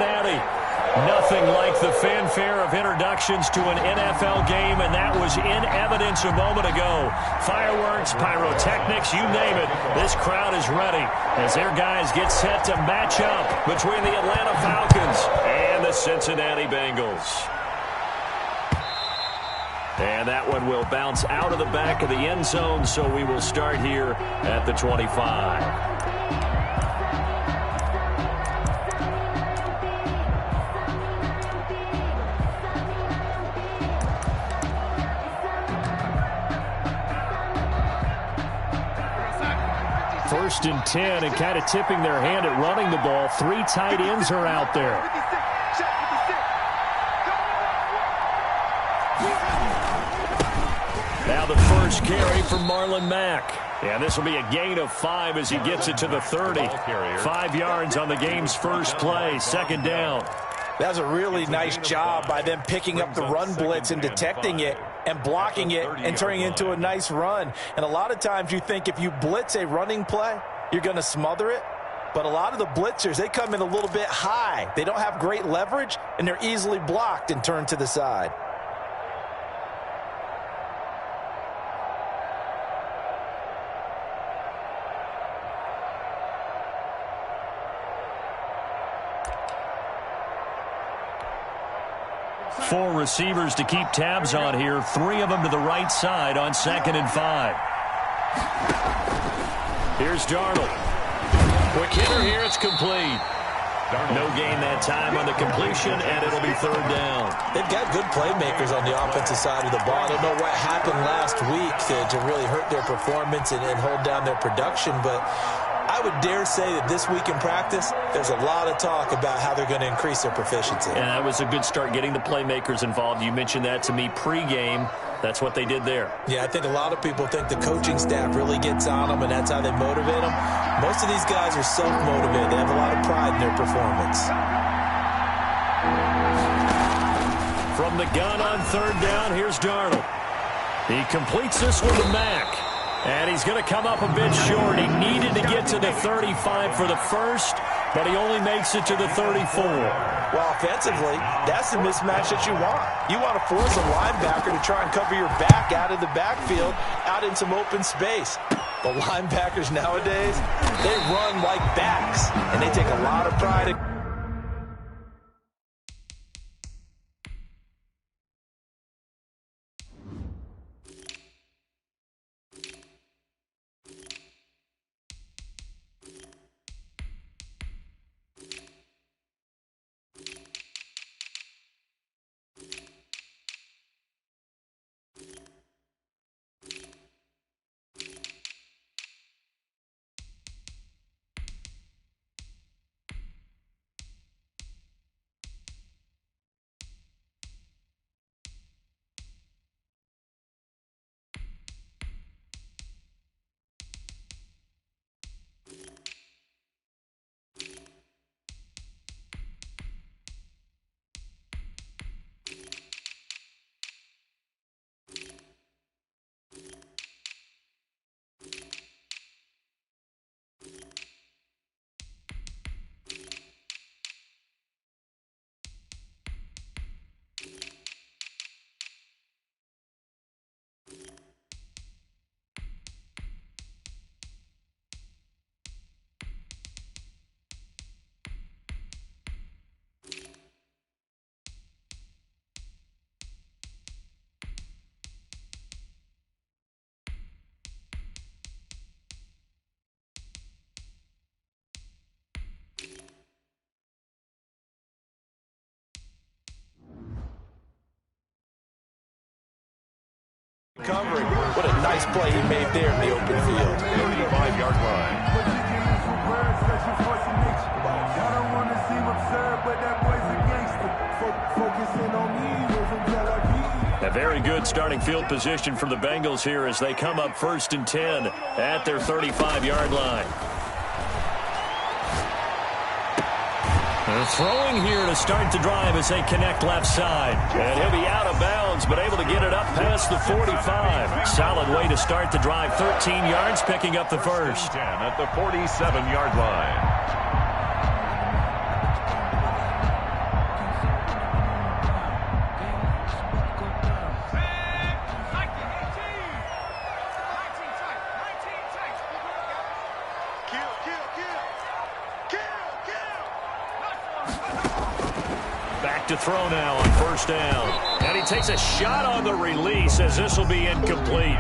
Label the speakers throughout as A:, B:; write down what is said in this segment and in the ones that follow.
A: Cincinnati. Nothing like the fanfare of introductions to an NFL game, and that was in evidence a moment ago. Fireworks, pyrotechnics, you name it. This crowd is ready as their guys get set to match up between the Atlanta Falcons and the Cincinnati Bengals. And that one will bounce out of the back of the end zone, so we will start here at the 25. First and 10, and kind of tipping their hand at running the ball. 3 tight ends are out there. Now the first carry for Marlon Mack. And this will be a gain of 5 as he gets it to the 30. 5 yards on the game's first play, second down.
B: That's a really nice job by them picking up the run blitz and detecting it and blocking it and turning it into a nice run. And a lot of times you think if you blitz a running play, you're going to smother it. But a lot of the blitzers, they come in a little bit high. They don't have great leverage, and they're easily blocked and turned to the side.
A: Four receivers to keep tabs on here. 3 of them to the right side on 2nd and 5. Here's Darnold. Quick hitter here. It's complete. No gain that time on the completion, and it'll be 3rd down.
B: They've got good playmakers on the offensive side of the ball. I don't know what happened last week to really hurt their performance and hold down their production, but I would dare say that this week in practice, there's a lot of talk about how they're going to increase their proficiency.
A: And that was a good start getting the playmakers involved. You mentioned that to me pregame. That's what they did there.
B: Yeah, I think a lot of people think the coaching staff really gets on them, and that's how they motivate them. Most of these guys are self-motivated. They have a lot of pride in their performance.
A: From the gun on 3rd down, here's Darnold. He completes this one to Mack. And he's going to come up a bit short. He needed to get to the 35 for the first, but he only makes it to the 34.
B: Well, offensively, that's the mismatch that you want. You want to force a linebacker to try and cover your back out of the backfield, out in some open space. The linebackers nowadays, they run like backs, and they take a lot of pride in covering. What a nice play he made there in the open field.
C: 35-yard line.
A: A very good starting field position for the Bengals here as they come up 1st and 10 at their 35-yard line. They're throwing here to start the drive as they connect left side. And he'll be out of bounds, but able to get it up past the 45. Solid way to start the drive. 13 yards, picking up the first.
C: 10 at the 47-yard line.
A: Back to throw now on first down. And he takes a shot on the release as this will be incomplete.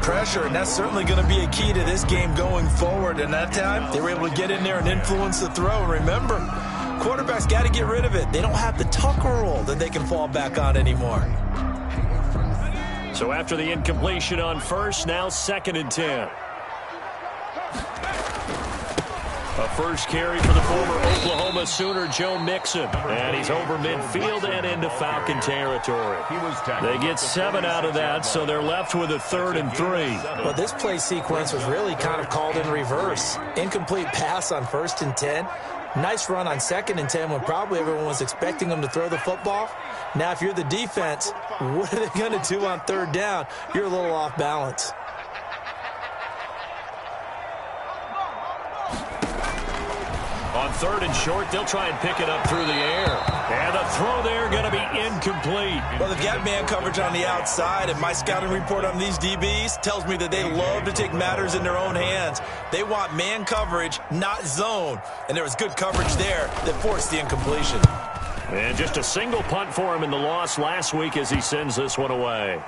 B: Pressure, and that's certainly going to be a key to this game going forward. And that time, they were able to get in there and influence the throw. And remember, quarterbacks got to get rid of it. They don't have the Tucker rule that they can fall back on anymore.
A: So after the incompletion on first, now 2nd and 10. A first carry for the former Oklahoma Sooner, Joe Mixon. And he's over midfield and into Falcon territory. They get 7 out of that, so they're left with a 3rd and 3.
B: Well, this play sequence was really kind of called in reverse. Incomplete pass on 1st and 10. Nice run on 2nd and 10 when probably everyone was expecting them to throw the football. Now, if you're the defense, what are they going to do on 3rd down? You're a little off balance.
A: On 3rd and short, they'll try and pick it up through the air. And the throw there going to be incomplete.
B: Well, they've got man coverage on the outside, and my scouting report on these DBs tells me that they love to take matters in their own hands. They want man coverage, not zone. And there was good coverage there that forced the incompletion.
A: And just a single punt for him in the loss last week as he sends this one away.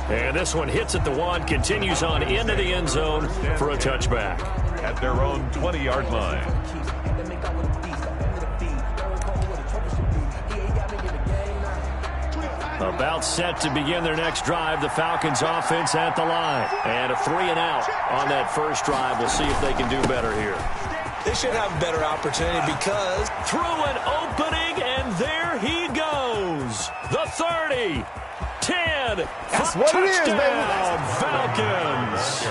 A: And this one hits at the 1, continues on into the end zone for a touchback.
C: At their own 20-yard line.
A: About set to begin their next drive. The Falcons offense at the line. And a 3-and-out on that first drive. We'll see if they can do better here.
B: They should have a better opportunity because
A: through an opening, and there he goes. The 30, 10,
D: that's what it is, baby.
A: Falcons.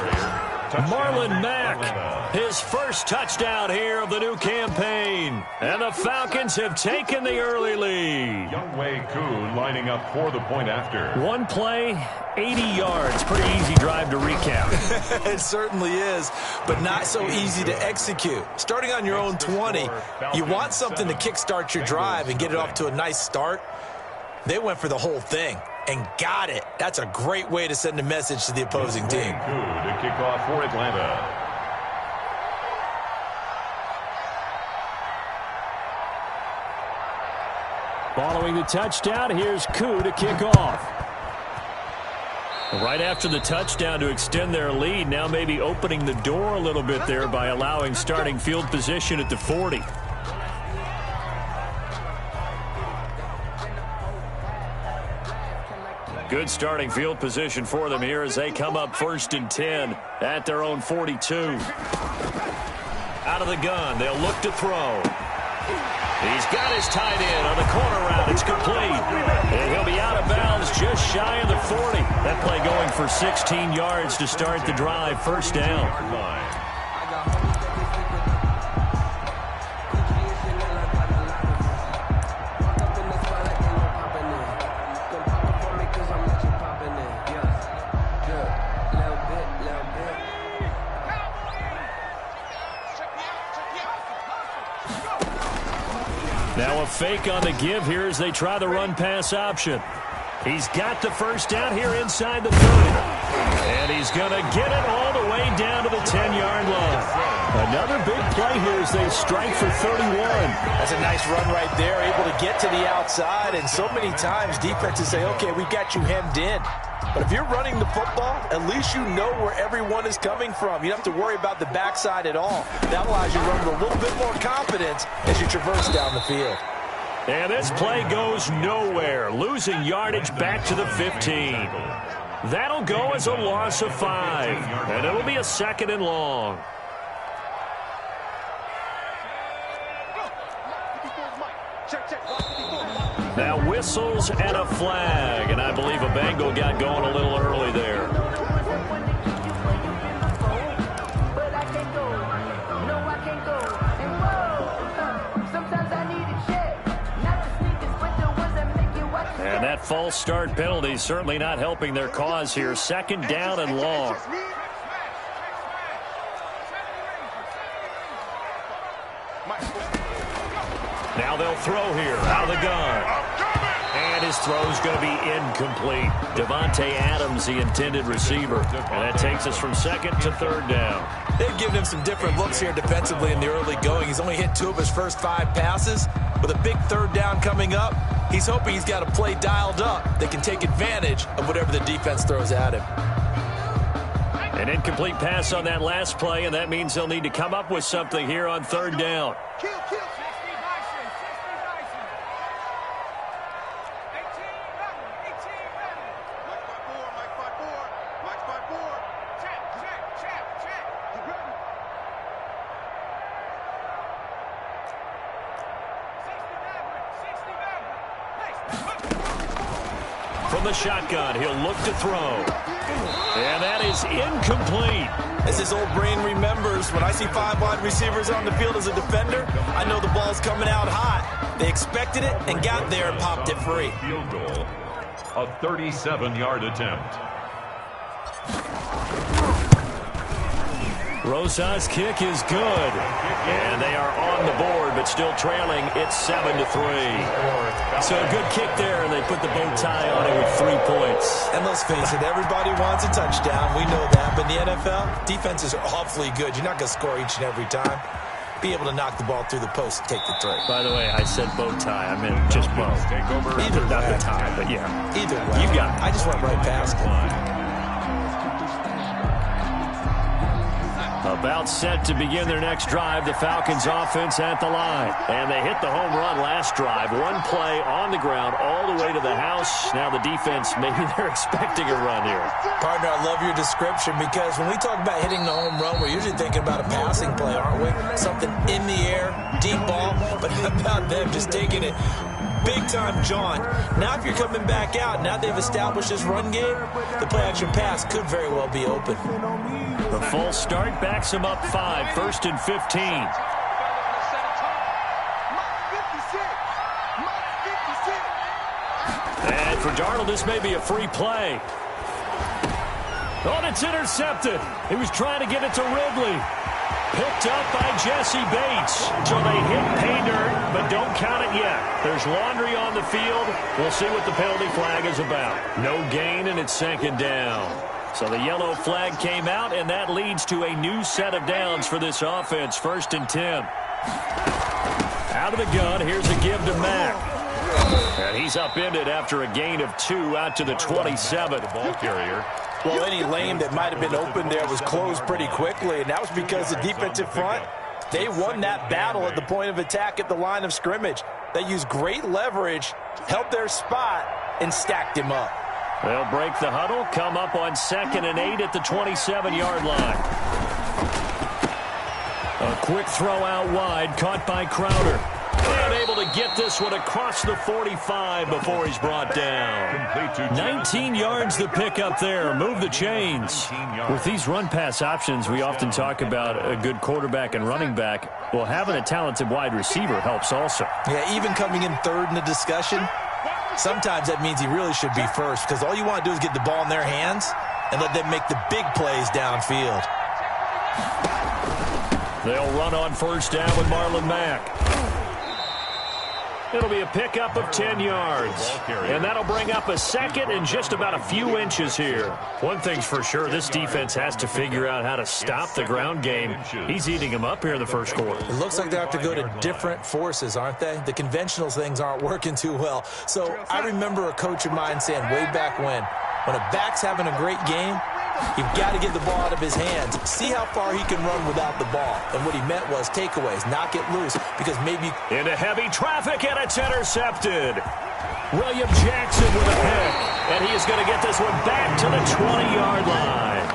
A: Marlon Mack, his first touchdown here of the new campaign. And the Falcons have taken the early lead.
C: Younghoe Koo lining up for the point after.
A: One play, 80 yards. Pretty easy drive to recap.
B: It certainly is, but not so easy to execute. Starting on your own 20, you want something to kickstart your drive and get it off to a nice start. They went for the whole thing and got it. That's a great way to send a message to the opposing team.
C: To kick off for Atlanta.
A: Following the touchdown, here's Koo to kick off. Right after the touchdown to extend their lead, now maybe opening the door a little bit there by allowing starting field position at the 40. Good starting field position for them here as they come up 1st and 10 at their own 42. Out of the gun, they'll look to throw. He's got his tight end on the corner route. It's complete. And he'll be out of bounds just shy of the 40. That play going for 16 yards to start the drive. 1st down. Now a fake on the give here as they try the run-pass option. He's got the 1st down here inside the 30. And he's going to get it all the way down to the 10-yard line. Another big play here as they strike for 31.
B: That's a nice run right there, able to get to the outside. And so many times defenses say, okay, we've got you hemmed in. But if you're running the football, at least you know where everyone is coming from. You don't have to worry about the backside at all. That allows you to run with a little bit more confidence as you traverse down the field.
A: And this play goes nowhere, losing yardage back to the 15. That'll go as a loss of 5, and it'll be a 2nd and long. Now whistles and a flag, and I believe a Bengal got going a little early there. And that false start penalty is certainly not helping their cause here. 2nd down and long. Now they'll throw here out of the gun. And And his throw is going to be incomplete. Davante Adams, the intended receiver. And that takes us from second to third down.
B: They've given him some different looks here defensively in the early going. He's only hit 2 of his first 5 passes. With a big third down coming up, he's hoping he's got a play dialed up that can take advantage of whatever the defense throws at him.
A: An incomplete pass on that last play, and that means they'll need to come up with something here on third down. From the shotgun, he'll look to throw. And that is incomplete.
B: As his old brain remembers, when I see 5 wide receivers on the field as a defender, I know the ball's coming out hot. They expected it and got there and popped it free.
C: Field goal, a 37-yard attempt.
A: Rosa's kick is good. And they are on the board, but still trailing. It's 7-3. So a good kick there, and they put the bow tie on it with 3 points.
B: And let's face it, everybody wants a touchdown. We know that. But in the NFL, defenses are awfully good. You're not going to score each and every time. Be able to knock the ball through the post and take the throw.
A: By the way, I said bow tie. I meant just bow.
B: Either
A: not
B: way.
A: the tie, but yeah.
B: Either way.
A: You got it.
B: I just went right past it.
A: About set to begin their next drive, the Falcons offense at the line. And they hit the home run last drive. 1 play on the ground all the way to the house. Now the defense, maybe they're expecting a run here.
B: Partner, I love your description because when we talk about hitting the home run, we're usually thinking about a passing play, aren't we? Something in the air, deep ball. But how about them just taking it big-time jaunt? Now if you're coming back out, now they've established this run game, the play-action pass could very well be open.
A: The full start backs him up 5, 1st and 15. And for Darnold, this may be a free play. Oh, and it's intercepted. He was trying to get it to Ridley. Picked up by Jesse Bates. So they hit pay dirt, but don't count it yet. There's laundry on the field. We'll see what the penalty flag is about. No gain, and it's 2nd down. So the yellow flag came out, and that leads to a new set of downs for this offense. 1st and 10. Out of the gun, here's a give to Mack. And he's upended after a gain of 2 out to the 27.
C: Ball carrier.
B: Well, any lane that might have been open there was closed pretty quickly, and that was because the defensive front, they won that battle at the point of attack at the line of scrimmage. They used great leverage, held their spot, and stacked him up.
A: They'll break the huddle, come up on 2nd and 8 at the 27-yard line. A quick throw out wide, caught by Crowder. Unable to get this one across the 45 before he's brought down. 19 yards the pick up there. Move the chains. With these run-pass options, we often talk about a good quarterback and running back. Well, having a talented wide receiver helps also.
B: Yeah, even coming in 3rd in the discussion, sometimes that means he really should be 1st because all you want to do is get the ball in their hands and let them make the big plays downfield.
A: They'll run on 1st down with Marlon Mack. It'll be a pickup of 10 yards. And that'll bring up a 2nd and just about a few inches here. One thing's for sure, this defense has to figure out how to stop the ground game. He's eating them up here in the 1st quarter.
B: It looks like they have to go to different forces, aren't they? The conventional things aren't working too well. So I remember a coach of mine saying way back when a back's having a great game, you've got to get the ball out of his hands. See how far he can run without the ball. And what he meant was takeaways, knock it loose, because maybe...
A: Into heavy traffic, and it's intercepted. William Jackson with a pick. And he is going to get this one back to the 20-yard line.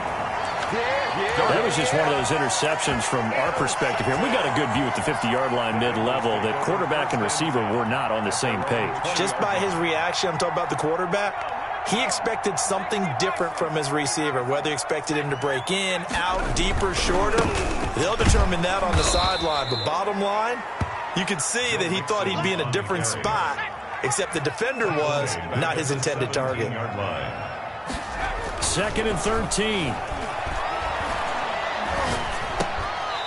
A: That was just one of those interceptions from our perspective here. We got a good view at the 50-yard line mid-level that quarterback and receiver were not on the same page.
B: Just by his reaction, I'm talking about the quarterback, he expected something different from his receiver, whether he expected him to break in, out, deeper, shorter. They'll determine that on the sideline. But bottom line, you could see that he thought he'd be in a different spot, except the defender was not his intended target.
A: 2nd and 13.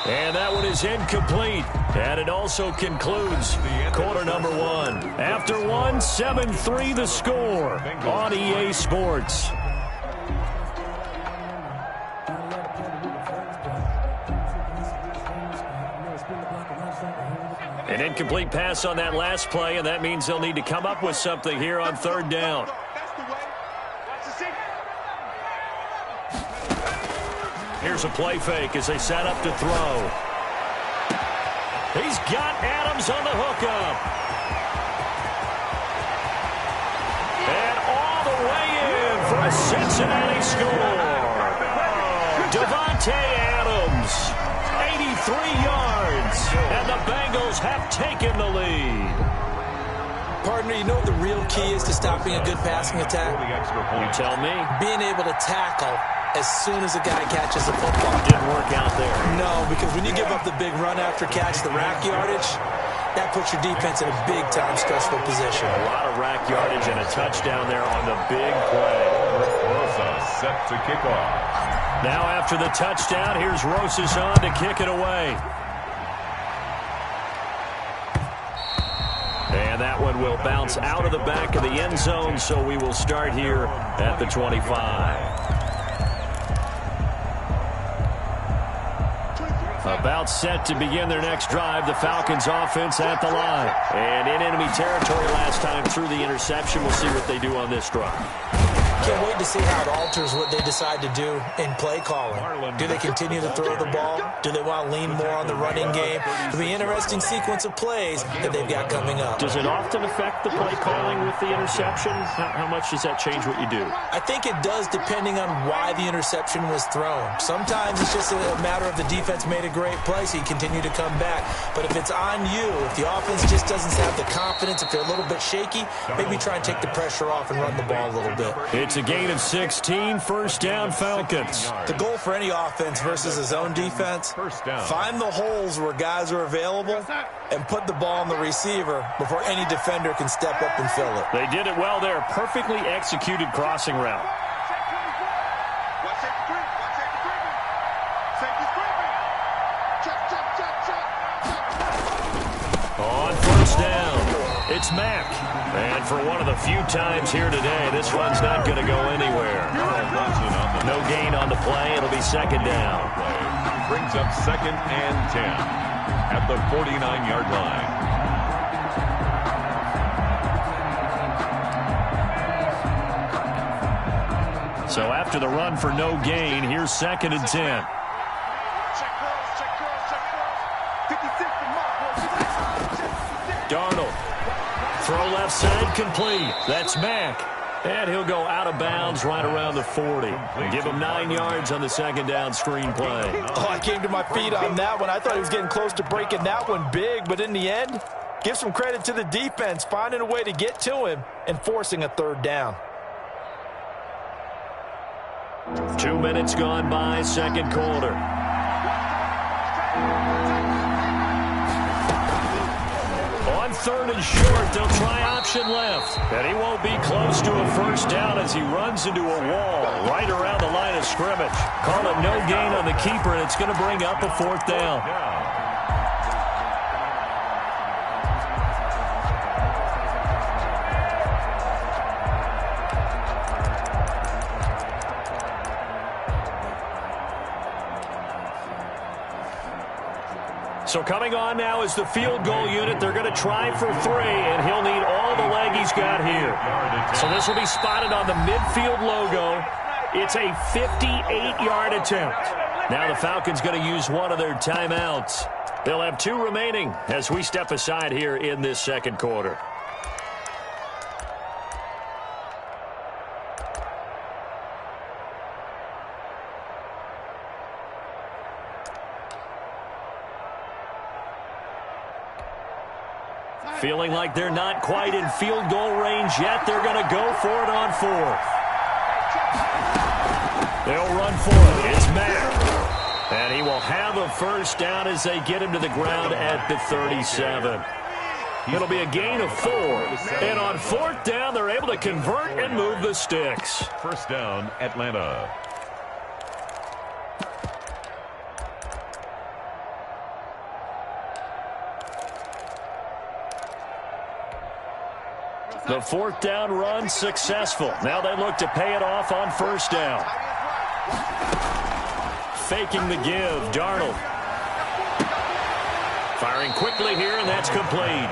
A: And that one is incomplete. And it also concludes quarter number 1. After one, 7-3 the score on EA Sports. An incomplete pass on that last play, and that means they'll need to come up with something here on third down. Here's a play fake as they set up to throw. He's got Adams on the hookup. And all the way in for a Cincinnati score. Davante Adams, 83 yards, and the Bengals have taken the lead.
B: Partner, you know what the real key is to stopping a good passing attack?
A: You tell me.
B: Being able to tackle as soon as a guy catches the football.
A: Didn't work out there.
B: No, because when you give up the big run after catch, the rack yardage, that puts your defense in a big-time stressful position.
A: A lot of rack yardage and a touchdown there on the big play.
C: Rosa set to kick off.
A: Now after the touchdown, here's Rosas on to kick it away. And that one will bounce out of the back of the end zone, so we will start here at the 25. About set to begin their next drive, the Falcons offense at the line. And in enemy territory last time through the interception. We'll see what they do on this drive.
B: Can't wait to see how it alters what they decide to do in play calling. Do they continue to throw the ball? Do they want to lean more on the running game? It'll be an interesting sequence of plays that they've got coming up.
A: Does it often affect the play calling with the interception? How much does that change what you do?
B: I think it does, depending on why the interception was thrown. Sometimes it's just a matter of the defense made a great play, so you continue to come back. But if it's on you, if the offense just doesn't have the confidence, if they're a little bit shaky, maybe try and take the pressure off and run the ball a little bit.
A: It's a gain of 16, first down Falcons.
B: The goal for any offense versus a zone defense, find the holes where guys are available and put the ball on the receiver before any defender can step up and fill it.
A: They did it well there. Perfectly executed crossing route. On first down, it's Mack. And for one of the few times here today, this one's not going to go anywhere. No gain on the play. It'll be second down.
C: Brings up 2nd and 10 at the 49-yard line.
A: So after the run for no gain, here's 2nd and 10. Darnold. Throw left side complete. That's Mack. And he'll go out of bounds right around the 40. And give him 9 yards on the second down screen play.
B: Oh, I came to my feet on that one. I thought he was getting close to breaking that one big, but in the end, give some credit to the defense, finding a way to get to him and forcing a third down.
A: 2 minutes gone by, second quarter. On third and short, they'll try option left. And he won't be close to a first down as he runs into a wall right around the line of scrimmage. Call it no gain on the keeper, and it's going to bring up a fourth down. So coming on now is the field goal unit. They're going to try for 3, and he'll need all the leg he's got here. So this will be spotted on the midfield logo. It's a 58-yard attempt. Now the Falcons going to use one of their timeouts. They'll have 2 remaining as we step aside here in this second quarter. Feeling like they're not quite in field goal range yet. They're going to go for it on 4th. They'll run for it. It's Mack. And he will have a first down as they get him to the ground at the 37. It'll be a gain of 4. And on 4th down, they're able to convert and move the sticks.
C: First down, Atlanta.
A: The fourth down run successful. Now they look to pay it off on first down. Faking the give, Darnold. Firing quickly here, and that's complete.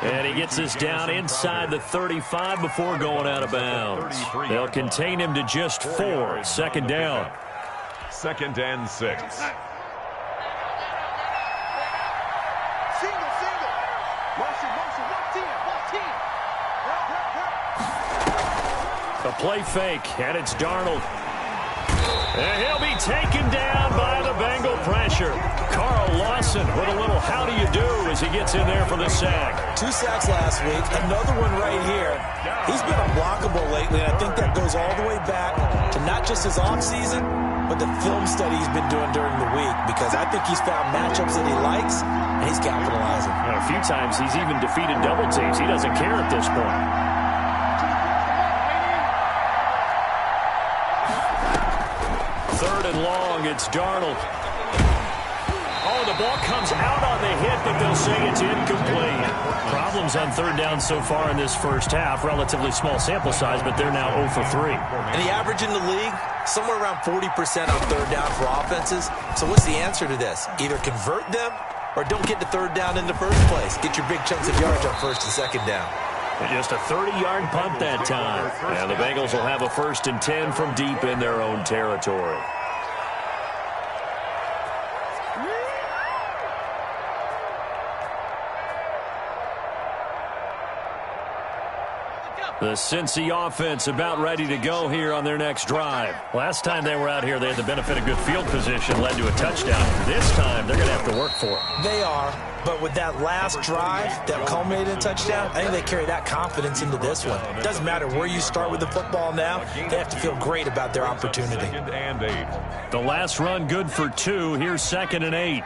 A: And he gets us down inside the 35 before going out of bounds. They'll contain him to just 4. Second down.
C: 2nd and 6.
A: A play fake, and it's Darnold. And he'll be taken down by the Bengal pressure. Carl Lawson with a little how do you do as he gets in there for the sack.
B: 2 sacks last week, another one right here. He's been unblockable lately, and I think that goes all the way back to not just his offseason, but the film study he's been doing during the week, because I think he's found matchups that he likes, and he's capitalizing.
A: A few times he's even defeated double teams. He doesn't care at this point. Third and long, it's Darnold. Oh, the ball comes out on the hit, but they'll say it's incomplete. Problems on third down so far in this first half. Relatively small sample size, but they're now 0 for 3.
B: And the average in the league, somewhere around 40% on third down for offenses. So what's the answer to this? Either convert them or don't get to third down in the first place. Get your big chunks of yards on first and second down.
A: Just a 30-yard punt that time. And the Bengals will have a 1st and 10 from deep in their own territory. The Cincy offense about ready to go here on their next drive. Last time they were out here, they had the benefit of good field position, led to a touchdown. This time, they're going to have to work for it.
B: They are, but with that last drive that culminated in a touchdown, I think they carry that confidence into this one. It doesn't matter where you start with the football now. They have to feel great about their opportunity.
C: 2nd and 8.
A: The last run good for 2. Here's 2nd and 8.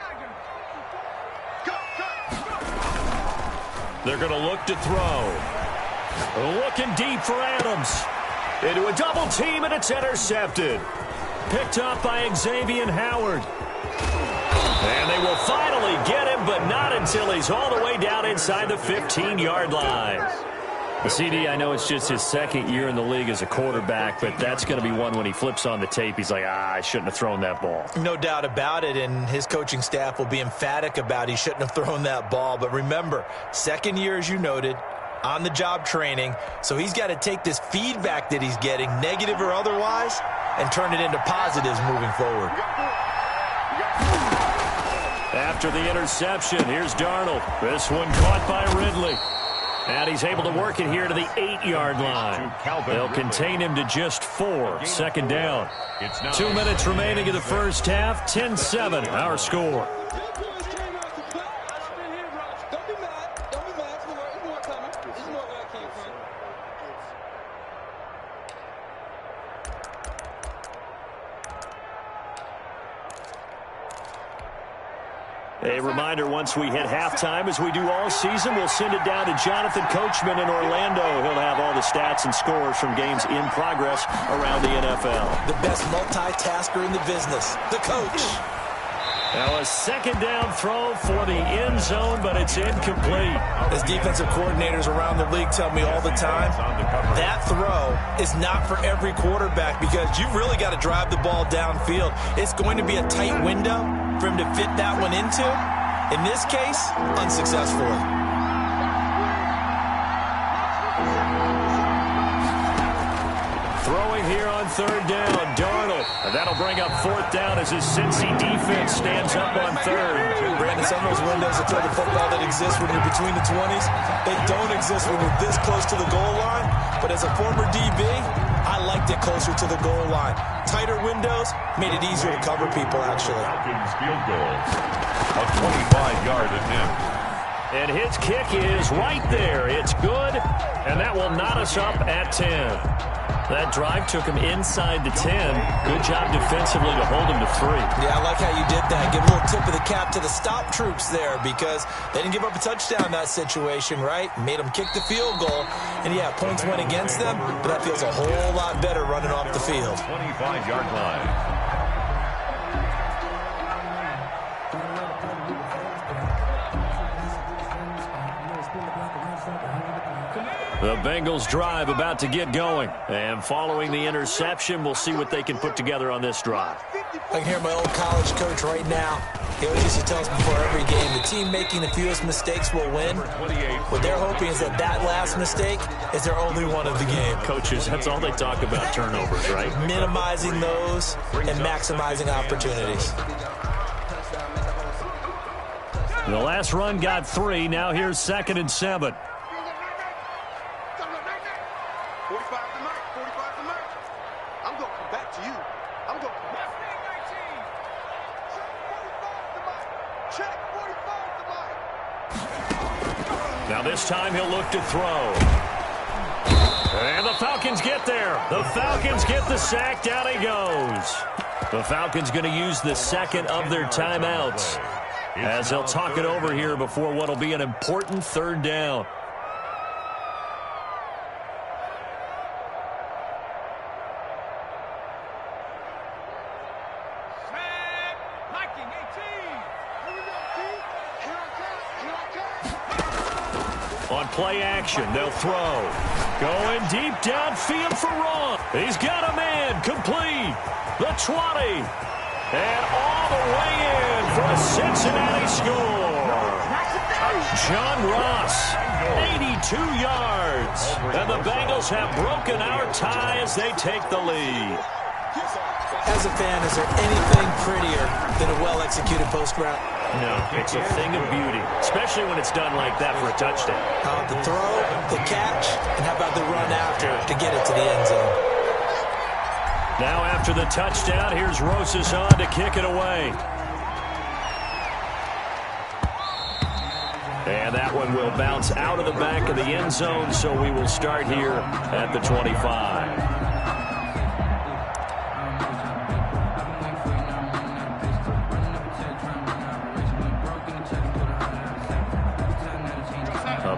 A: They're going to look to throw. Looking deep for Adams. Into a double team, and it's intercepted. Picked up by Xavier Howard. And they will finally get him, but not until he's all the way down inside the 15-yard line. The CD, I know it's just his 2nd year in the league as a quarterback, but that's going to be one when he flips on the tape. He's like, I shouldn't have thrown that ball.
B: No doubt about it, and his coaching staff will be emphatic about he shouldn't have thrown that ball. But remember, 2nd year, as you noted, on-the-job training, so he's got to take this feedback that he's getting, negative or otherwise, and turn it into positives moving forward.
A: After the interception, here's Darnold. This one caught by Ridley. And he's able to work it here to the 8-yard line. They'll contain him to just 4. Second down. 2 minutes remaining in the first half. 10-7, our score. A reminder, once we hit halftime, as we do all season, we'll send it down to Jonathan Coachman in Orlando. He'll have all the stats and scores from games in progress around the NFL.
B: The best multitasker in the business, the coach.
A: Now a 2nd down throw for the end zone, but it's incomplete.
B: As defensive coordinators around the league tell me all the time, that throw is not for every quarterback because you've really got to drive the ball downfield. It's going to be a tight window for him to fit that one into. In this case, unsuccessfully.
A: Throwing here on 3rd down, Darnold. And that'll bring up 4th down as his Cincy defense stands up on 3rd.
B: Brandon, some of those windows to throw the football that exist when you're between the 20s, they don't exist when you're this close to the goal line. But as a former DB, I liked it closer to the goal line. Tighter windows made it easier to cover people, actually.
C: Falcons field goal. A 25-yard attempt.
A: And his kick is right there. It's good, and that will knot us up at 10. That drive took him inside the 10. Good job defensively to hold him to 3.
B: Yeah, I like how you did that. Give a little tip of the cap to the stop troops there because they didn't give up a touchdown in that situation, right? Made them kick the field goal. And, yeah, points went against them, but that feels a whole lot better running off the field.
C: 25-yard line.
A: The Bengals drive about to get going. And following the interception, we'll see what they can put together on this drive.
B: I can hear my old college coach right now. He always used to tell us before every game, the team making the fewest mistakes will win. What they're hoping is that last mistake is their only one of the game.
A: Coaches, that's all they talk about, turnovers, right?
B: Minimizing those and maximizing opportunities.
A: The last run got 3. Now here's 2nd and 7.
E: 45 tonight, 45 tonight. I'm going to come back to you. I'm going to come back. Check 45 tonight.
A: Now this time he'll look to throw. And the Falcons get there. The Falcons get the sack. Down he goes. The Falcons going to use the second of their timeouts as they'll talk it over here before what will be an important 3rd down. On play action, they'll throw. Going deep downfield for Ron. He's got a man. Complete. The 20. And all the way in for a Cincinnati score. John Ross, 82 yards. And the Bengals have broken our tie as they take the lead.
B: As a fan, is there anything prettier than a well-executed post route?
A: No, it's a thing of beauty, especially when it's done like that for a touchdown.
B: How about the throw, the catch, and how about the run after to get it to the end zone?
A: Now after the touchdown, here's Rosas on to kick it away. And that one will bounce out of the back of the end zone, so we will start here at the 25.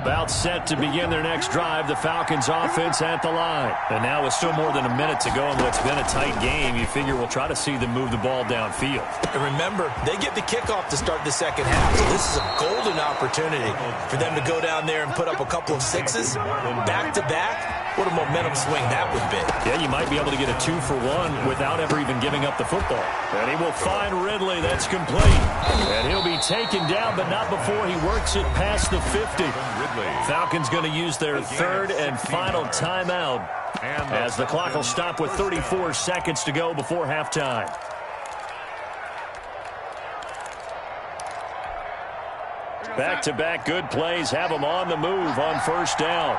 A: About set to begin their next drive. The Falcons offense at the line. And now with still more than a minute to go in what's been a tight game, you figure we'll try to see them move the ball downfield.
B: And remember, they get the kickoff to start the second half. So this is a golden opportunity for them to go down there and put up a couple of sixes back-to-back. What a momentum swing that would be.
A: Yeah, you might be able to get a 2-for-1 without ever even giving up the football. And he will find Ridley. That's complete. And he'll be taken down, but not before he works it past the 50. Falcons going to use their 3rd and final timeout as the clock will stop with 34 seconds to go before halftime. Back-to-back good plays have them on the move on 1st down.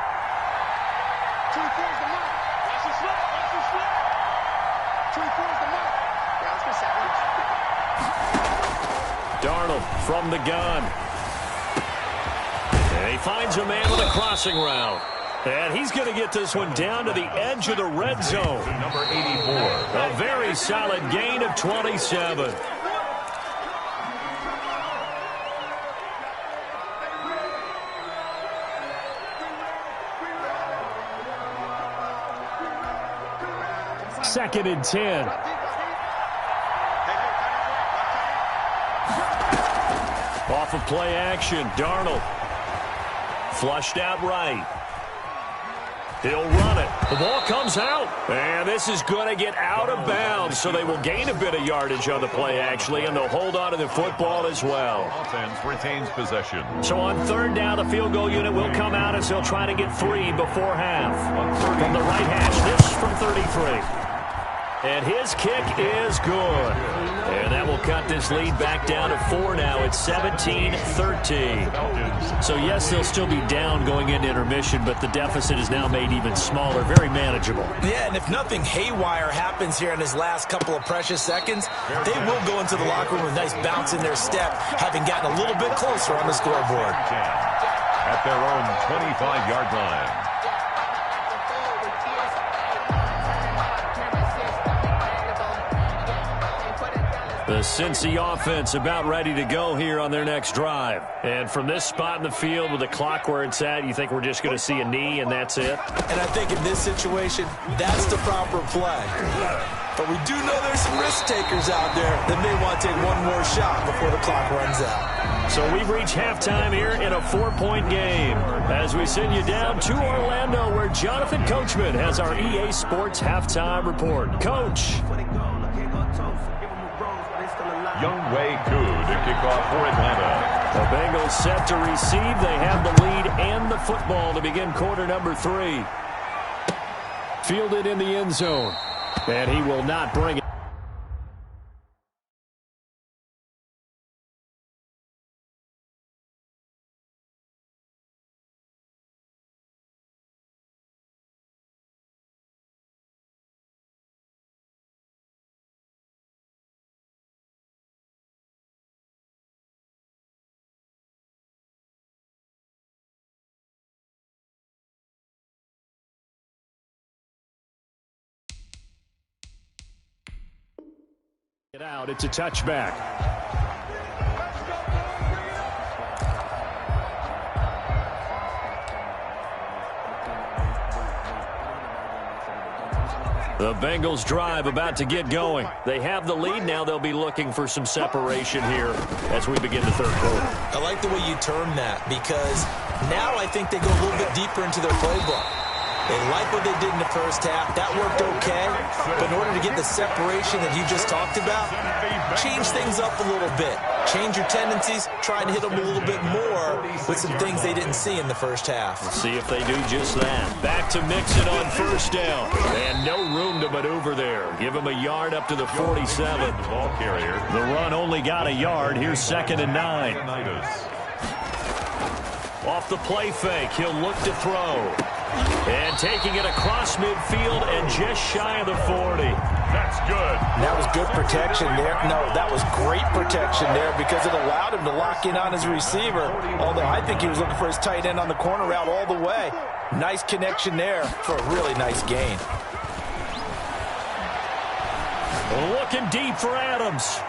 A: Darnold from the gun. And he finds a man with a crossing route. And he's going to get this one down to the edge of the red zone.
C: Number 84.
A: A very solid gain of 27. Second and 10. Off of play action, Darnold. Flushed out right. He'll run it. The ball comes out. And this is going to get out of bounds, so they will gain a bit of yardage on the play, actually, and they'll hold on to the football as well.
C: Offense retains possession.
A: So on 3rd down, the field goal unit will come out as they'll try to get 3 before half. From the right hash, this from 33. And his kick is good. And that will cut this lead back down to 4 now. It's 17-13. So, yes, they'll still be down going into intermission, but the deficit is now made even smaller, very manageable.
B: Yeah, and if nothing haywire happens here in his last couple of precious seconds, they will go into the locker room with a nice bounce in their step, having gotten a little bit closer on the scoreboard.
C: At their own 25-yard line.
A: The Cincy offense about ready to go here on their next drive. And from this spot in the field with the clock where it's at, you think we're just going to see a knee and that's it?
B: And I think in this situation, that's the proper play. But we do know there's some risk takers out there that may want to take one more shot before the clock runs out.
A: So we've reached halftime here in a 4-point game. As we send you down to Orlando, where Jonathan Coachman has our EA Sports halftime report. Coach.
C: Younghoe Koo to kick off for Atlanta.
A: The Bengals set to receive. They have the lead and the football to begin quarter number 3. Fielded in the end zone. And he will not bring it. It out. It's a touchback. The Bengals drive about to get going. They have the lead. Now they'll be looking for some separation here as we begin the third quarter.
B: I like the way you term that, because now I think they go a little bit deeper into their playbook. They like what they did in the first half. That worked okay. But in order to get the separation that you just talked about, change things up a little bit. Change your tendencies. Try and hit them a little bit more with some things they didn't see in the first half.
A: Let's see if they do just that. Back to Mixon on first down. And no room to maneuver there. Give him a yard up to the 47.
C: Ball carrier.
A: The run only got a yard. Here's 2nd and 9. Off the play fake, he'll look to throw. And taking it across midfield and just shy of the 40.
C: That's good.
B: That was good protection there. No, that was great protection there because it allowed him to lock in on his receiver. Although I think he was looking for his tight end on the corner route all the way. Nice connection there for a really nice gain.
A: Looking deep for Adams.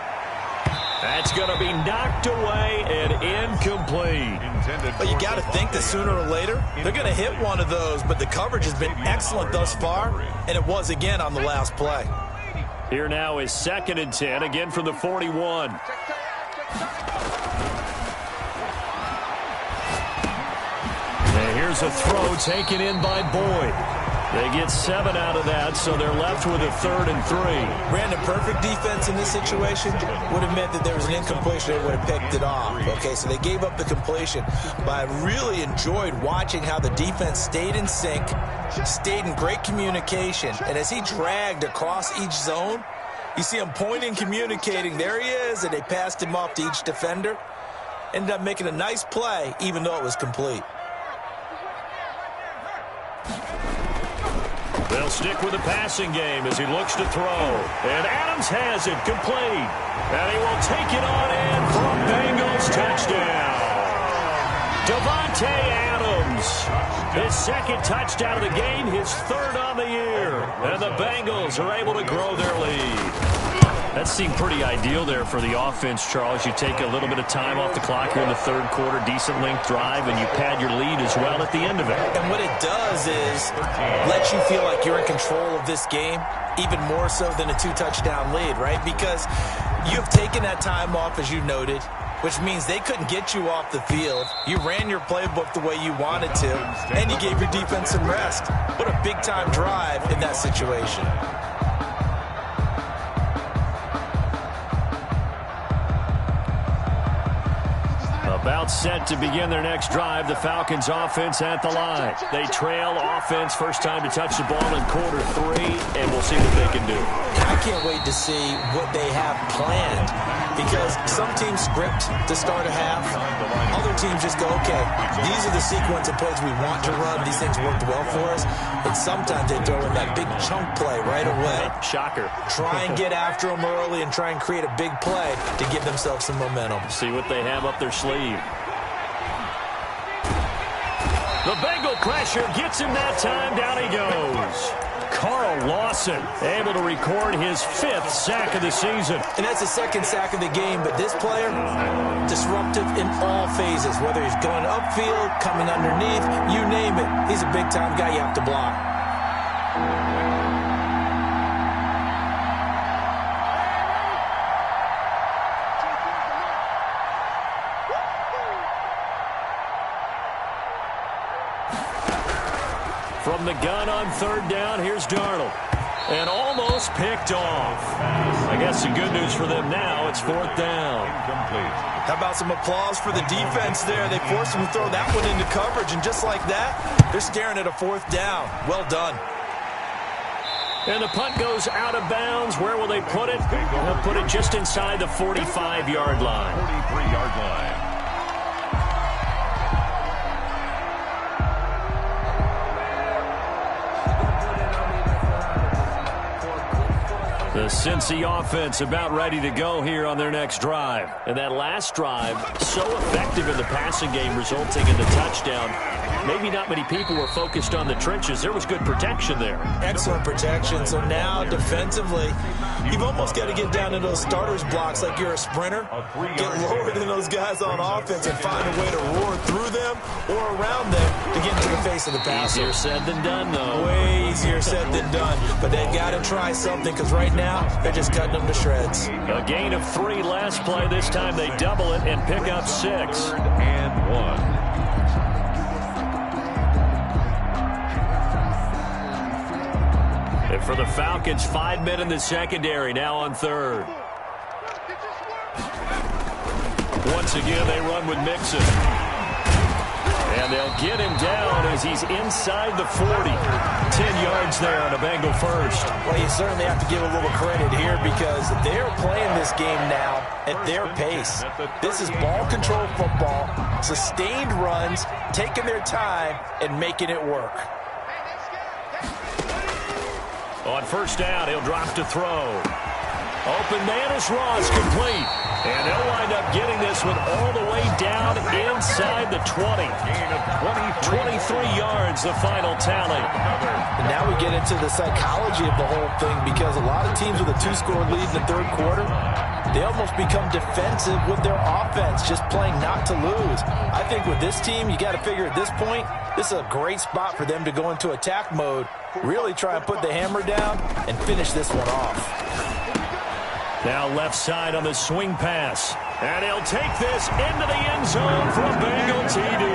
A: That's going to be knocked away and incomplete.
B: But you got to think that sooner or later, they're going to hit one of those. But the coverage has been excellent thus far, and it was again on the last play.
A: Here now is 2nd and 10, again from the 41. And here's a throw taken in by Boyd. They get 7 out of that, so they're left with a 3rd and 3.
B: Brandon, perfect defense in this situation would have meant that there was an incompletion. They would have picked it off. Okay, so they gave up the completion. But I really enjoyed watching how the defense stayed in sync, stayed in great communication. And as he dragged across each zone, you see him pointing, communicating. There he is, and they passed him off to each defender. Ended up making a nice play, even though it was complete.
A: They'll stick with the passing game as he looks to throw. And Adams has it complete. And he will take it on in for a Bengals touchdown. Davante Adams. His 2nd touchdown of the game, his 3rd on the year. And the Bengals are able to grow their lead. That seemed pretty ideal there for the offense, Charles. You take a little bit of time off the clock here in the 3rd quarter, decent length drive, and you pad your lead as well at the end of it.
B: And what it does is let you feel like you're in control of this game, even more so than a 2-touchdown lead, right? Because you've taken that time off, as you noted, which means they couldn't get you off the field. You ran your playbook the way you wanted to, and you gave your defense some rest. What a big-time drive in that situation.
A: About set to begin their next drive. The Falcons offense at the line. They trail offense, first time to touch the ball in quarter 3, and we'll see what they can do.
B: I can't wait to see what they have planned, because some teams script to start a half. Other teams just go, okay, these are the sequence of plays we want to run. These things worked well for us. And sometimes they throw in that big chunk play right away.
A: Shocker.
B: Try and get after them early and try and create a big play to give themselves some momentum.
A: See what they have up their sleeve. The Bengal pressure gets him that time. Down he goes. Carl Lawson able to record his 5th sack of the season.
B: And that's the 2nd sack of the game, but this player, disruptive in all phases, whether he's going upfield, coming underneath, you name it. He's a big-time guy you have to block.
A: From the gun on third down, here's Darnold. And almost picked off. I guess the good news for them now, it's fourth down.
B: How about some applause for the defense there? They forced him to throw that one into coverage, and just like that, they're staring at a fourth down. Well done.
A: And the punt goes out of bounds. Where will they put it? They'll put it just inside the 45-yard line.
C: 43-yard line.
A: The Cincy offense about ready to go here on their next drive. And that last drive, so effective in the passing game, resulting in the touchdown. Maybe not many people were focused on the trenches. There was good protection there.
B: Excellent protection. So now, defensively, you've almost got to get down to those starters blocks like you're a sprinter. Get lower than those guys on offense and find a way to roar through them or around them to get into the face of the passer.
A: Easier said than done, though.
B: Way easier said than done. But they've got to try something because right now, they're just cutting them to shreds.
A: A gain of 3 last play. This time they double it and pick up 6.
C: 3rd and 1.
A: And for the Falcons, 5 men in the secondary, now on third. Once again, they run with Mixon. And they'll get him down as he's inside the 40. 10 yards there on a Bengal first.
B: Well, you certainly have to give a little credit here because they're playing this game now at their pace. This is ball control football, sustained runs, taking their time, and making it work.
A: On first down, he'll drop to throw. Open man is Ross, complete. And they'll wind up getting this one all the way down inside the 20. 23 yards, the final tally.
B: And now we get into the psychology of the whole thing because a lot of teams with a 2-score lead in the third quarter, they almost become defensive with their offense, just playing not to lose. I think with this team, you got to figure at this point, this is a great spot for them to go into attack mode, really try and put the hammer down and finish this one off.
A: Now left side on the swing pass. And he'll take this into the end zone for a Bengal TD.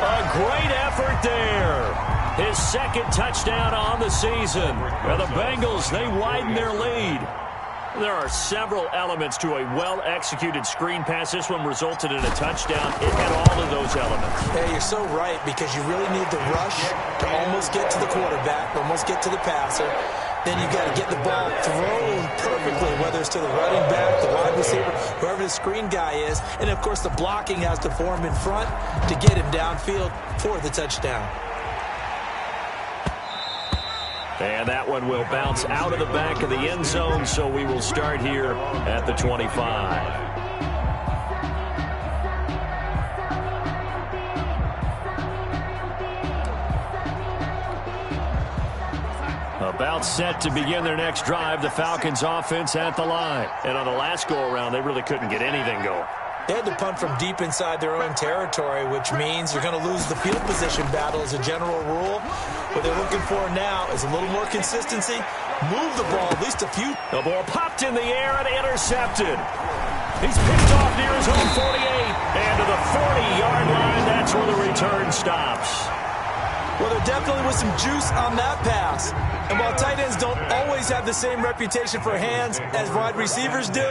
A: A great effort there. His second touchdown on the season. Well, the Bengals, they widen their lead. There are several elements to a well-executed screen pass. This one resulted in a touchdown. It had all of those elements.
B: Yeah, you're so right because you really need the rush to almost get to the quarterback, almost get to the passer. Then you've got to get the ball thrown perfectly, whether it's to the running back, the wide receiver, whoever the screen guy is. And, of course, the blocking has to form in front to get him downfield for the touchdown.
A: And that one will bounce out of the back of the end zone, so we will start here at the 25. About set to begin their next drive, the Falcons offense at the line. And on the last go-around, they really couldn't get anything going.
B: They had to punt from deep inside their own territory, which means they're going to lose the field position battle as a general rule. What they're looking for now is a little more consistency. Move the ball at least a few.
A: The ball popped in the air and intercepted. He's picked off near his own 48. And to the 40-yard line, that's where the return stops.
B: Well, there definitely was some juice on that pass. And while tight ends don't always have the same reputation for hands as wide receivers do,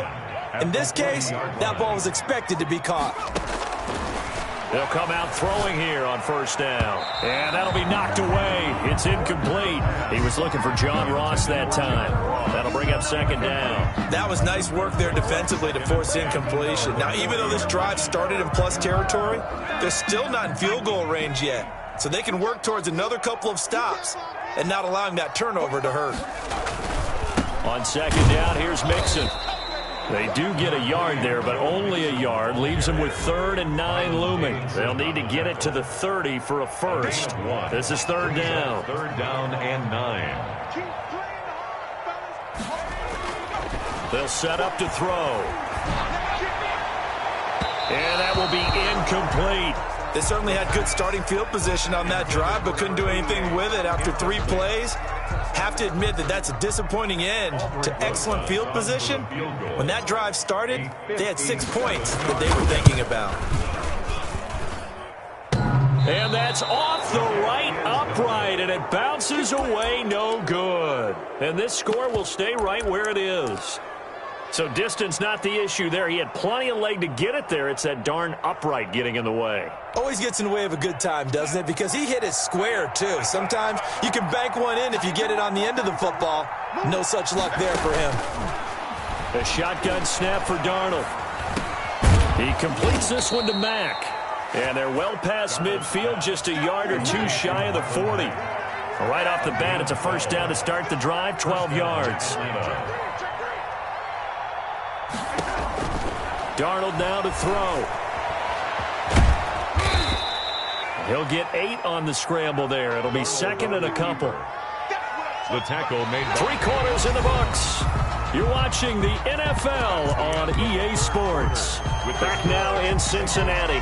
B: in this case, that ball was expected to be caught.
A: They'll come out throwing here on first down. And that'll be knocked away. It's incomplete. He was looking for John Ross that time. That'll bring up second down.
B: That was nice work there defensively to force incompletion. Now, even though this drive started in plus territory, they're still not in field goal range yet. So they can work towards another couple of stops and not allowing that turnover to hurt.
A: On second down, here's Mixon. They do get a yard there, but only a yard. Leaves them with 3rd and 9 looming. They'll need to get it to the 30 for a first. This is third down.
C: 3rd down and 9.
A: They'll set up to throw. And that will be incomplete.
B: They certainly had good starting field position on that drive, but couldn't do anything with it after 3 plays. Have to admit that that's a disappointing end to excellent field position. When that drive started, they had 6 points that they were thinking about.
A: And that's off the right, up upright, and it bounces away, no good. And this score will stay right where it is. So distance not the issue there. He had plenty of leg to get it there. It's that darn upright getting in the way.
B: Always gets in the way of a good time, doesn't it? Because he hit it square, too. Sometimes you can bank one in if you get it on the end of the football. No such luck there for him.
A: A shotgun snap for Darnold. He completes this one to Mack. And they're well past midfield, just a yard or two shy of the 40. Right off the bat, it's a first down to start the drive, 12 yards. Darnold now to throw. He'll get 8 on the scramble there. It'll be second and a couple.
C: The tackle made.
A: 3 quarters in the books. You're watching the NFL on EA Sports. Back now in Cincinnati.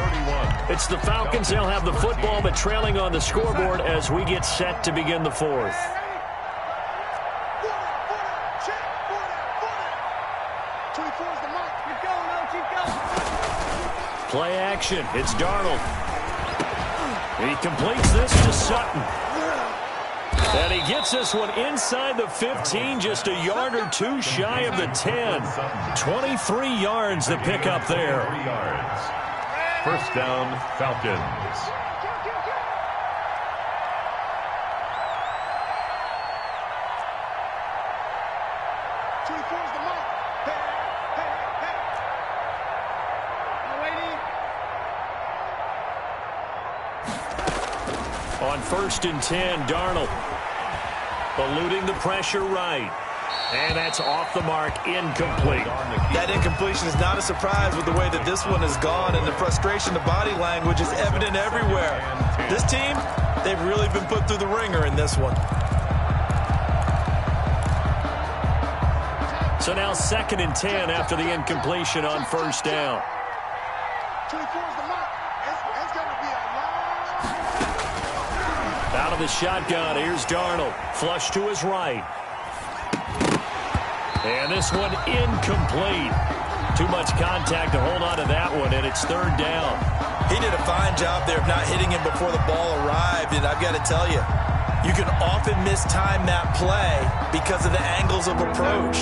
A: It's the Falcons. They'll have the football, but trailing on the scoreboard as we get set to begin the fourth. Play action. It's Darnold. He completes this to Sutton. And he gets this one inside the 15, just a yard or two shy of the 10. 23 yards to pick up there.
C: First down, Falcons.
A: On 1st and 10, Darnold eluding the pressure right. And that's off the mark, incomplete.
B: That incompletion is not a surprise with the way that this one has gone, and the frustration, the body language is evident everywhere. This team, they've really been put through the ringer in this one.
A: So now 2nd and 10 after the incompletion on first down. Out of the shotgun, here's Darnold. Flush to his right. And this one incomplete. Too much contact to hold on to that one, and it's 3rd down.
B: He did a fine job there of not hitting him before the ball arrived, and I've got to tell you, you can often mistime that play because of the angles of approach.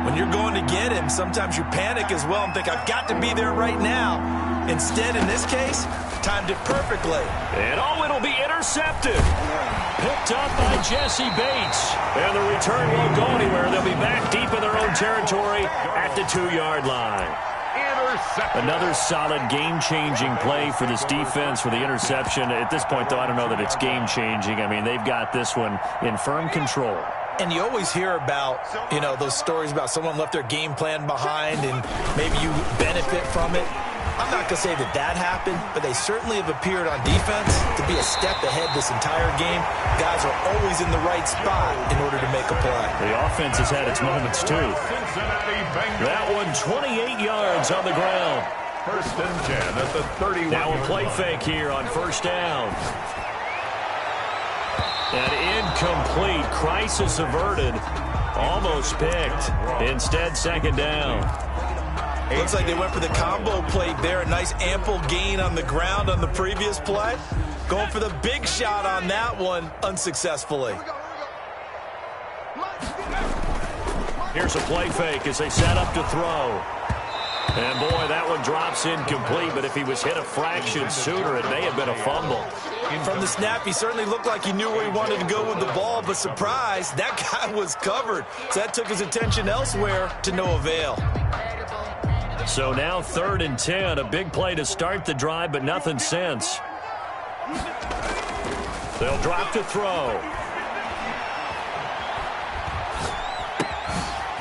B: When you're going to get him, sometimes you panic as well and think, I've got to be there right now. Instead, in this case, timed it perfectly.
A: And it'll be intercepted. Picked up by Jesse Bates. And the return won't go anywhere. They'll be back deep in their own territory at the 2-yard line. Another solid game-changing play for this defense for the interception. At this point, though, I don't know that it's game-changing. I mean, they've got this one in firm control.
B: And you always hear about, those stories about someone left their game plan behind and maybe you benefit from it. I'm not going to say that happened, but they certainly have appeared on defense to be a step ahead this entire game. Guys are always in the right spot in order to make a play.
A: The offense has had its moments, too. That one, 28 yards on the ground.
C: 1st and 10 at the 31.
A: Now a play fake here on first down. And incomplete. Crisis averted. Almost picked. Instead, 2nd down.
B: Looks like they went for the combo plate there. A nice ample gain on the ground on the previous play. Going for the big shot on that one unsuccessfully.
A: Here's a play fake as they set up to throw. And, boy, that one drops incomplete. But if he was hit a fraction sooner, it may have been a fumble.
B: From the snap, he certainly looked like he knew where he wanted to go with the ball. But surprise, that guy was covered. So that took his attention elsewhere to no avail.
A: So now 3rd and 10, a big play to start the drive, but nothing since. They'll drop to throw.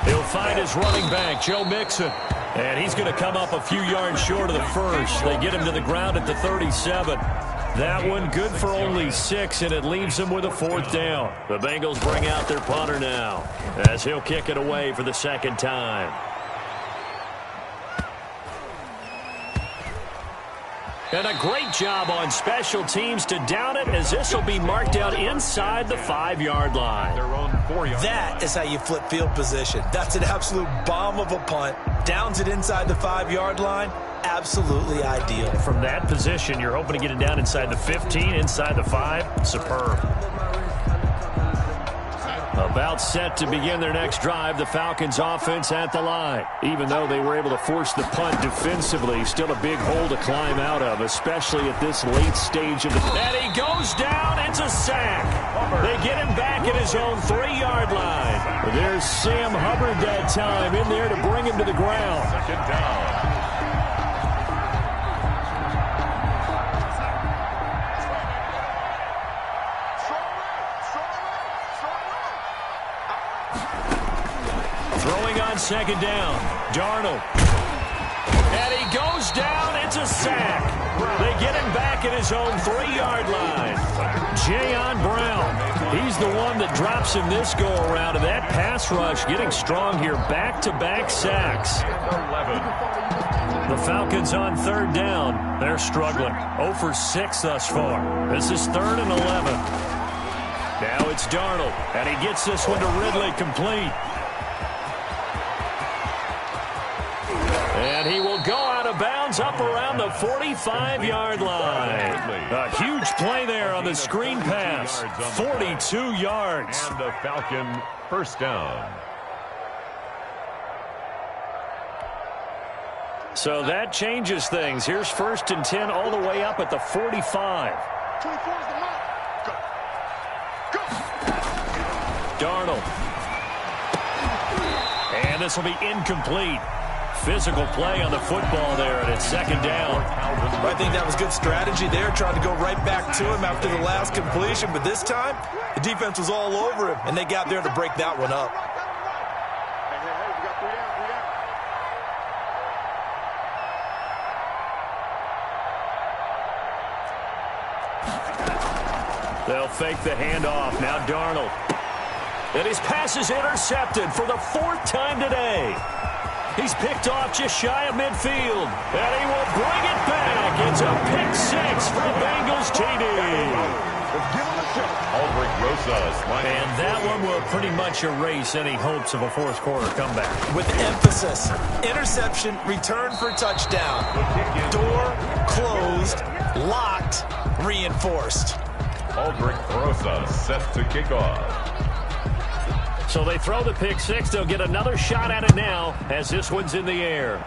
A: He'll find his running back, Joe Mixon. And he's going to come up a few yards short of the first. They get him to the ground at the 37. That one good for only 6, and it leaves him with a 4th down. The Bengals bring out their punter now as he'll kick it away for the 2nd time. And a great job on special teams to down it, as this will be marked out inside the 5-yard line.
B: That is how you flip field position. That's an absolute bomb of a punt. Downs it inside the 5-yard line. absolutely ideal.
A: From that position, you're hoping to get it down inside the 15, inside the 5. Superb. About set to begin their next drive, the Falcons offense at the line. Even though they were able to force the punt defensively, still a big hole to climb out of, especially at this late stage of the... And he goes down. It's a sack. They get him back at his own 3-yard line. There's Sam Hubbard that time in there to bring him to the ground.
C: Second down.
A: Throwing on second down, Darnold. And he goes down. It's a sack. They get him back at his own 3-yard line. Jayon Brown, he's the one that drops him this go-around. And that pass rush getting strong here. Back-to-back sacks.
C: 11.
A: The Falcons on third down. They're struggling. 0 for 6 thus far. This is 3rd and 11. Now it's Darnold. And he gets this one to Ridley complete. And he will go out of bounds up around the 45-yard line. A huge play there on the screen pass. 42 yards.
C: And the Falcon first down.
A: So that changes things. Here's 1st and 10 all the way up at the 45.
E: 24 is the mark. Go.
A: Darnold. And this will be incomplete. Physical play on the football there, and it's 2nd down.
B: I think that was good strategy there, trying to go right back to him after the last completion. But this time, the defense was all over him, and they got there to break that one up.
E: Hey, we got 3 down, 3 down.
A: They'll fake the handoff. Now Darnold. And his pass is intercepted for the 4th time today. He's picked off just shy of midfield. And he will bring it back. It's a pick-6 for the Bengals TD. And that one will pretty much erase any hopes of a 4th quarter comeback.
B: With emphasis, interception, return for touchdown. Door closed, locked, reinforced.
C: Aldrich Rosa set to kick off.
A: So they throw the pick-6. They'll get another shot at it now as this one's in the air.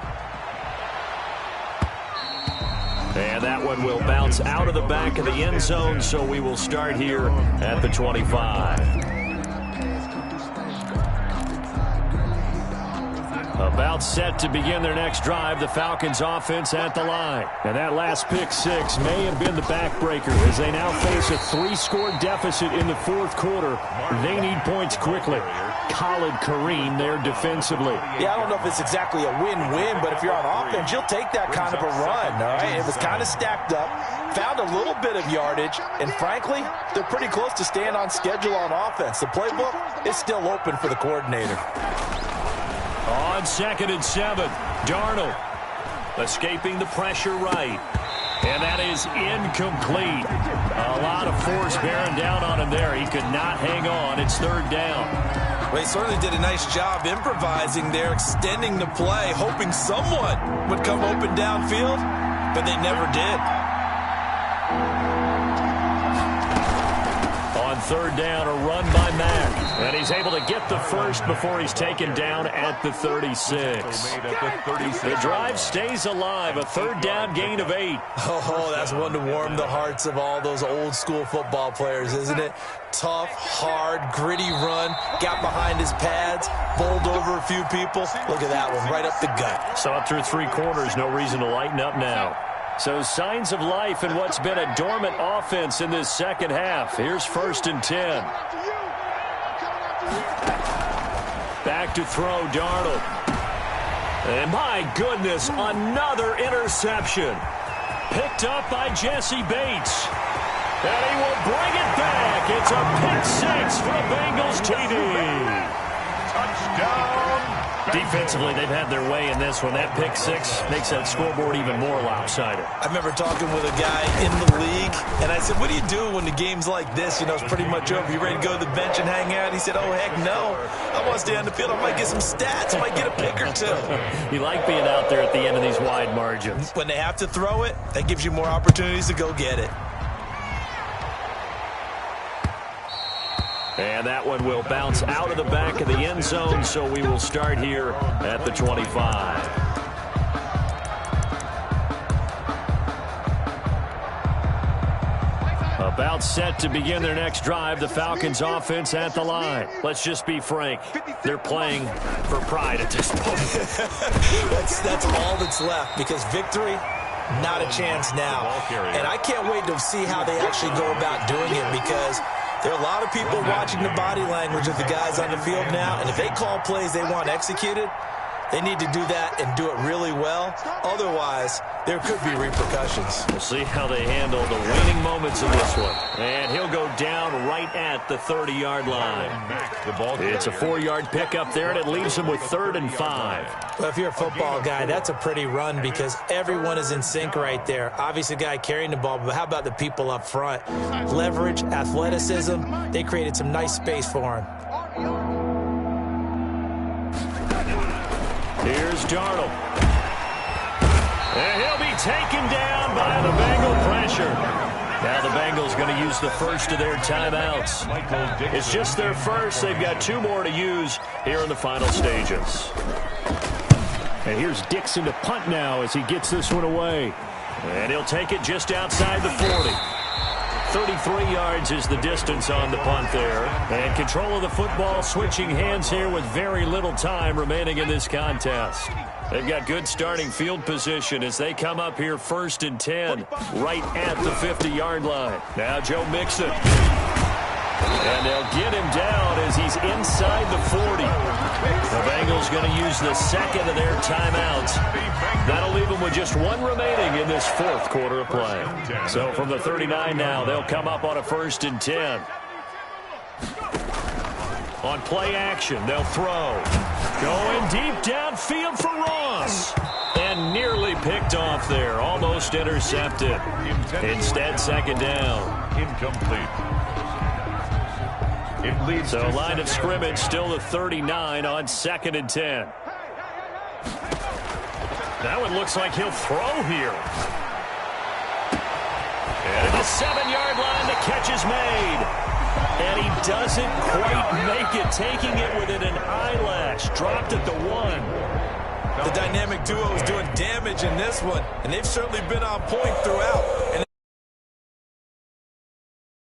A: And that one will bounce out of the back of the end zone, so we will start here at the 25. About set to begin their next drive, the Falcons offense at the line. And that last pick-6 may have been the backbreaker as they now face a 3-score deficit in the 4th quarter. They need points quickly. Khalid Kareem there defensively.
B: Yeah, I don't know if it's exactly a win-win, but if you're on offense, you'll take that kind of a run, all right? It was kind of stacked up, found a little bit of yardage, and frankly, they're pretty close to staying on schedule on offense. The playbook is still open for the coordinator.
A: On 2nd and 7, Darnold escaping the pressure right. And that is incomplete. A lot of force bearing down on him there. He could not hang on. It's 3rd down.
B: Well, he certainly did a nice job improvising there, extending the play, hoping someone would come open downfield, but they never did.
A: On 3rd down, a run by Mack. And he's able to get the first before he's taken down at the 36. The drive stays alive. A 3rd down gain of 8.
B: Oh, that's one to warm the hearts of all those old-school football players, isn't it? Tough, hard, gritty run. Got behind his pads, bowled over a few people. Look at that one, right up the gut.
A: Saw it through 3 quarters. No reason to lighten up now. So signs of life in what's been a dormant offense in this 2nd half. Here's 1st and 10. Back to throw, Darnold. And my goodness, another interception. Picked up by Jesse Bates. And he will bring it back. It's a pick-6 for the Bengals TD.
C: Touchdown,
A: Defensively, they've had their way in this one. That pick six makes that scoreboard even more lopsided.
B: I remember talking with a guy in the league, and I said, what do you do when the game's like this? You know, it's pretty much over. You ready to go to the bench and hang out? He said, oh, heck no. I want to stay on the field. I might get some stats. I might get a pick or two.
A: You like being out there at the end of these wide margins.
B: When they have to throw it, that gives you more opportunities to go get it.
A: And that one will bounce out of the back of the end zone, so we will start here at the 25. About set to begin their next drive, the Falcons offense at the line. Let's just be frank. They're playing for pride at this point.
B: That's all that's left, because victory, not a chance now. And I can't wait to see how they actually go about doing it, because there are a lot of people watching the body language of the guys on the field now, and if they call plays they want executed, they need to do that and do it really well. Otherwise, there could be repercussions.
A: We'll see how they handle the waning moments in this one. And he'll go down right at the 30-yard line. It's a 4-yard pickup there, and it leaves him with 3rd and 5.
B: Well, if you're a football guy, that's a pretty run, because everyone is in sync right there. Obviously, the guy carrying the ball, but how about the people up front? Leverage, athleticism, they created some nice space for him.
A: Here's Darnold. And he'll be taken down by the Bengal pressure. Now the Bengals going to use the first of their timeouts. It's just their first. They've got 2 more to use here in the final stages. And here's Dixon to punt now as he gets this one away. And he'll take it just outside the 40. 33 yards is the distance on the punt there. And control of the football switching hands here with very little time remaining in this contest. They've got good starting field position as they come up here 1st and 10, right at the 50-yard line. Now Joe Mixon. And they'll get him down as he's inside the 40. The Bengals going to use the second of their timeouts. That'll leave them with just 1 remaining in this 4th quarter of play. So from the 39 now, they'll come up on a 1st and 10. On play action, they'll throw. Going deep downfield for Ross. And nearly picked off there. Almost intercepted. Instead, 2nd down.
C: Incomplete.
A: So line of scrimmage still the 39 on 2nd and 10. That one looks like he'll throw here. And at the 7-yard line, the catch is made. And he doesn't quite make it, taking it within an eyelash. Dropped at the 1.
B: The dynamic duo is doing damage in this one, and they've certainly been on point throughout. And